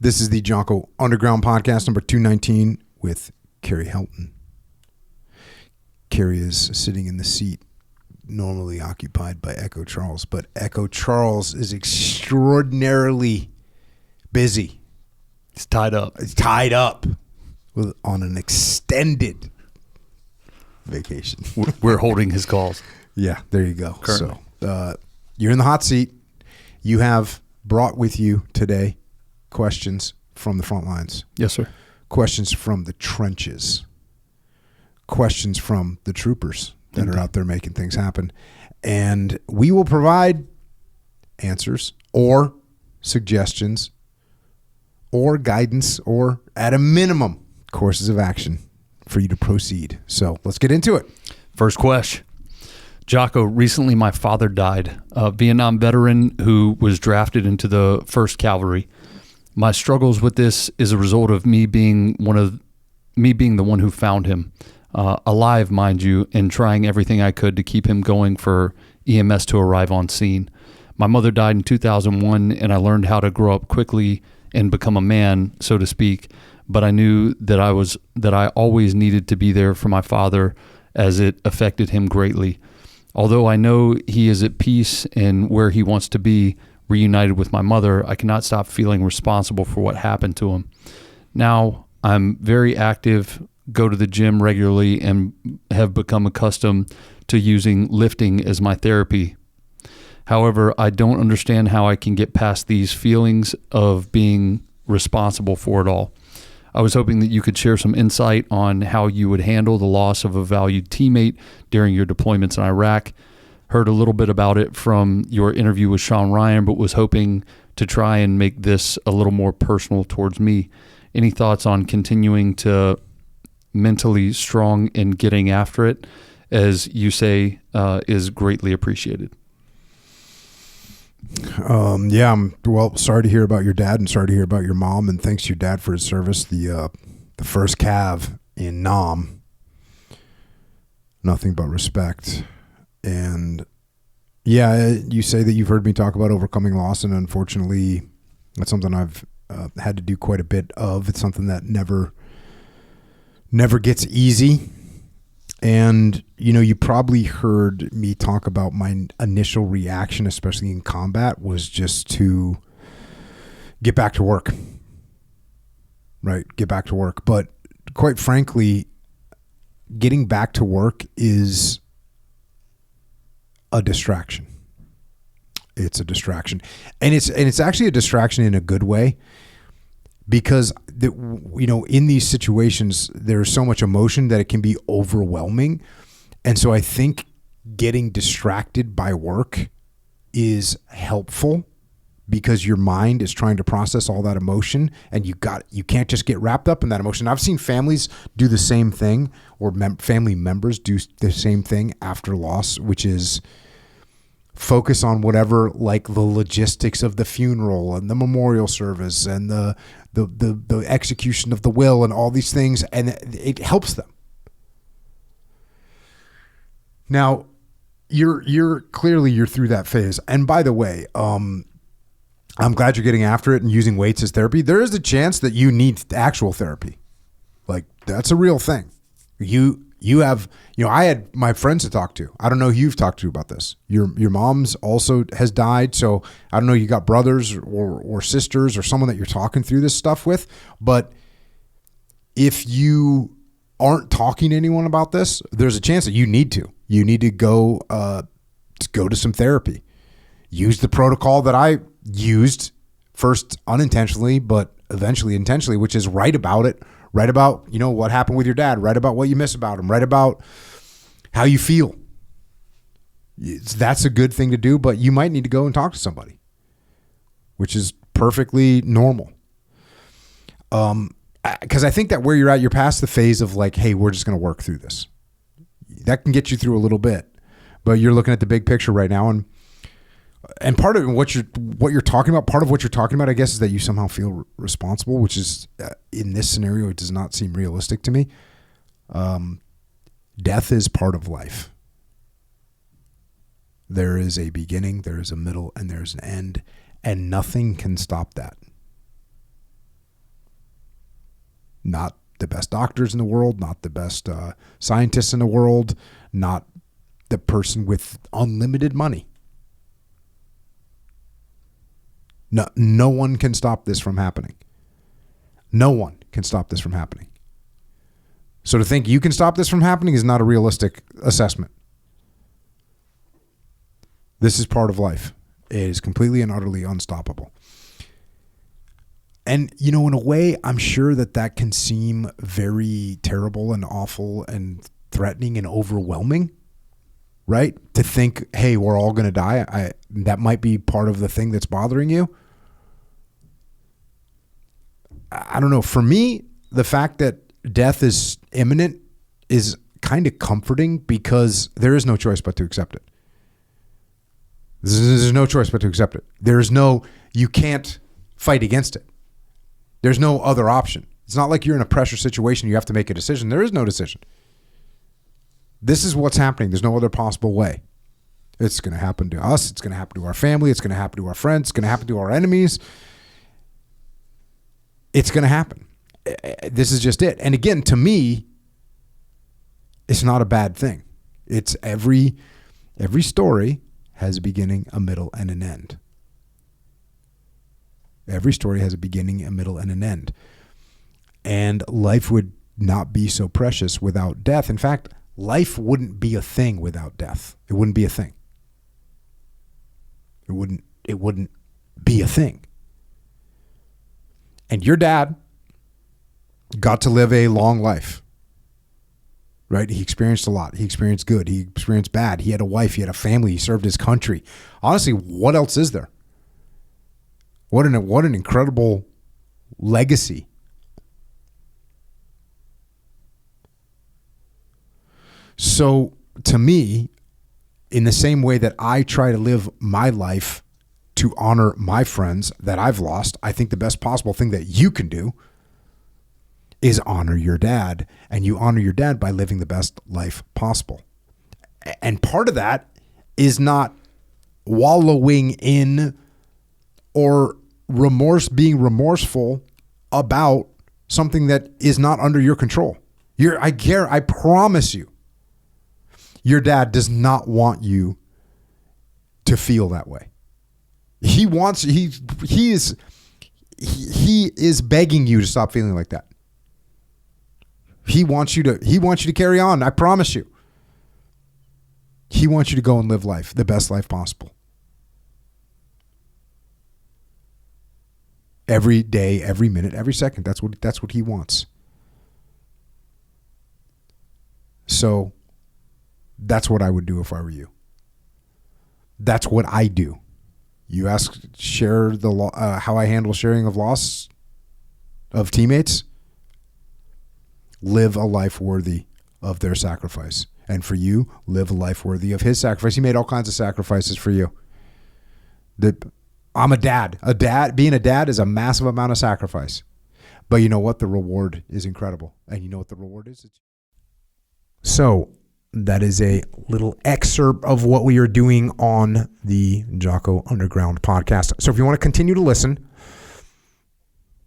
This is the Jocko Underground Podcast number 219 with Carrie Helton. Carrie is sitting in the seat normally occupied by Echo Charles, but Echo Charles is extraordinarily busy. It's tied up. It's tied up on an extended vacation. We're holding his calls. Yeah, there you go. Currently. So you're in the hot seat. You have brought with you today questions from the front lines. Yes, sir. Questions from the trenches. Questions from the troopers that are out there making things happen. And we will provide answers or suggestions or guidance or, at a minimum, courses of action for you to proceed. So let's get into it. First question. Jocko, recently my father died, a Vietnam veteran who was drafted into the 1st Cavalry. My struggles with this is a result of me being the one who found him, alive, mind you, and trying everything I could to keep him going for EMS to arrive on scene. My mother died in 2001, and I learned how to grow up quickly and become a man, so to speak. But I knew that I always needed to be there for my father, as it affected him greatly. Although I know he is at peace and where he wants to be, reunited with my mother, I cannot stop feeling responsible for what happened to him. Now, I'm very active, go to the gym regularly, and have become accustomed to using lifting as my therapy. However, I don't understand how I can get past these feelings of being responsible for it all. I was hoping that you could share some insight on how you would handle the loss of a valued teammate during your deployments in Iraq. Heard a little bit about it from your interview with Sean Ryan, but was hoping to try and make this a little more personal towards me. Any thoughts on continuing to mentally strong and getting after it, as you say, is greatly appreciated? Well, sorry to hear about your dad and sorry to hear about your mom, and thanks to your dad for his service. The 1st Cav in Nam, nothing but respect. And yeah, you say that you've heard me talk about overcoming loss, and unfortunately that's something I've had to do quite a bit of. It's something that never gets easy. And, you probably heard me talk about my initial reaction, especially in combat, was just to get back to work. Right? Get back to work. But quite frankly, getting back to work is a distraction. It's a distraction. And it's actually a distraction in a good way. Because in these situations, there's so much emotion that it can be overwhelming. And so I think getting distracted by work is helpful because your mind is trying to process all that emotion, and you can't just get wrapped up in that emotion. I've seen families do the same thing, or family members do the same thing after loss, which is focus on whatever, like the logistics of the funeral and the memorial service and the execution of the will and all these things, and it helps them. Now, you're clearly through that phase. And by the way, I'm glad you're getting after it and using weights as therapy. There is a chance that you need actual therapy. Like, that's a real thing. You have, I had my friends to talk to. I don't know who you've talked to about this. Your mom's also has died. So I don't know, you got brothers or sisters or someone that you're talking through this stuff with. But if you aren't talking to anyone about this, there's a chance that you need to. You need to go to some therapy. Use the protocol that I used, first unintentionally, but eventually intentionally, which is write about it. Write about, what happened with your dad. Write about what you miss about him. Write about how you feel. That's a good thing to do, but you might need to go and talk to somebody, which is perfectly normal. Because I think that where you're at, you're past the phase of like, hey, we're just going to work through this. That can get you through a little bit, but you're looking at the big picture right now, and part of what you're talking about, I guess, is that you somehow feel responsible, which is in this scenario, it does not seem realistic to me. Death is part of life. There is a beginning, there is a middle, and there's an end, and nothing can stop that. Not the best doctors in the world, not the best scientists in the world, not the person with unlimited money. No one can stop this from happening. No one can stop this from happening. So to think you can stop this from happening is not a realistic assessment. This is part of life. It is completely and utterly unstoppable. And, in a way, I'm sure that can seem very terrible and awful and threatening and overwhelming, right? To think, hey, we're all going to die. That might be part of the thing that's bothering you. I don't know. For me, the fact that death is imminent is kind of comforting because there is no choice but to accept it. There's no choice but to accept it. You can't fight against it. There's no other option. It's not like you're in a pressure situation. You have to make a decision. There is no decision. This is what's happening. There's no other possible way. It's going to happen to us. It's going to happen to our family. It's going to happen to our friends. It's going to happen to our enemies. It's going to happen. This is just it. And again, to me, it's not a bad thing. It's every story has a beginning, a middle, and an end. Every story has a beginning, a middle, and an end. And life would not be so precious without death. In fact, life wouldn't be a thing without death. It wouldn't be a thing. It wouldn't be a thing. And your dad got to live a long life, right? He experienced a lot. He experienced good. He experienced bad. He had a wife. He had a family. He served his country. Honestly, what else is there? What an incredible legacy. So to me, in the same way that I try to live my life to honor my friends that I've lost, I think the best possible thing that you can do is honor your dad. And you honor your dad by living the best life possible. And part of that is not wallowing in or being remorseful about something that is not under your control. I promise you, your dad does not want you to feel that way. He is begging you to stop feeling like that. He wants you to carry on. I promise you. He wants you to go and live life, the best life possible. Every day, every minute, every second. That's what he wants. So that's what I would do if I were you. That's what I do. You ask, how I handle sharing of loss of teammates. Live a life worthy of their sacrifice. And for you, live a life worthy of his sacrifice. He made all kinds of sacrifices for you. I'm a dad. Being a dad is a massive amount of sacrifice. But you know what? The reward is incredible. And you know what the reward is? So that is a little excerpt of what we are doing on the Jocko Underground podcast. So if you want to continue to listen,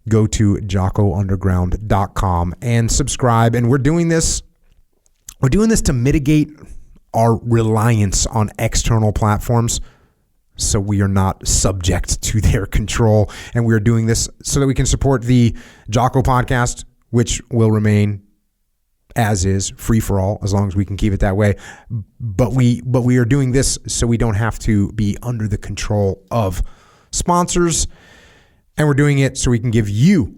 go to jockounderground.com and subscribe. And we're doing this to mitigate our reliance on external platforms, so we are not subject to their control. And we are doing this so that we can support the Jocko podcast, which will remain as is, free for all, as long as we can keep it that way. But we are doing this so we don't have to be under the control of sponsors. And we're doing it so we can give you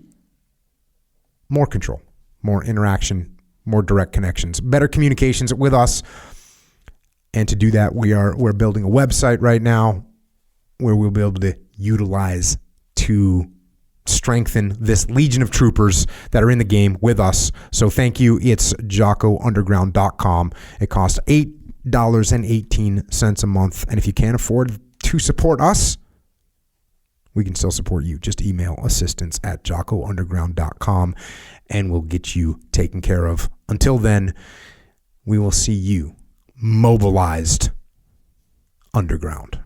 more control, more interaction, more direct connections, better communications with us. And to do that, we're building a website right now where we'll be able to utilize to strengthen this legion of troopers that are in the game with us. So thank you. It's jockounderground.com. It costs $8.18 a month. And if you can't afford to support us, we can still support you. Just email assistance@jockounderground.com and we'll get you taken care of. Until then, we will see you mobilized underground.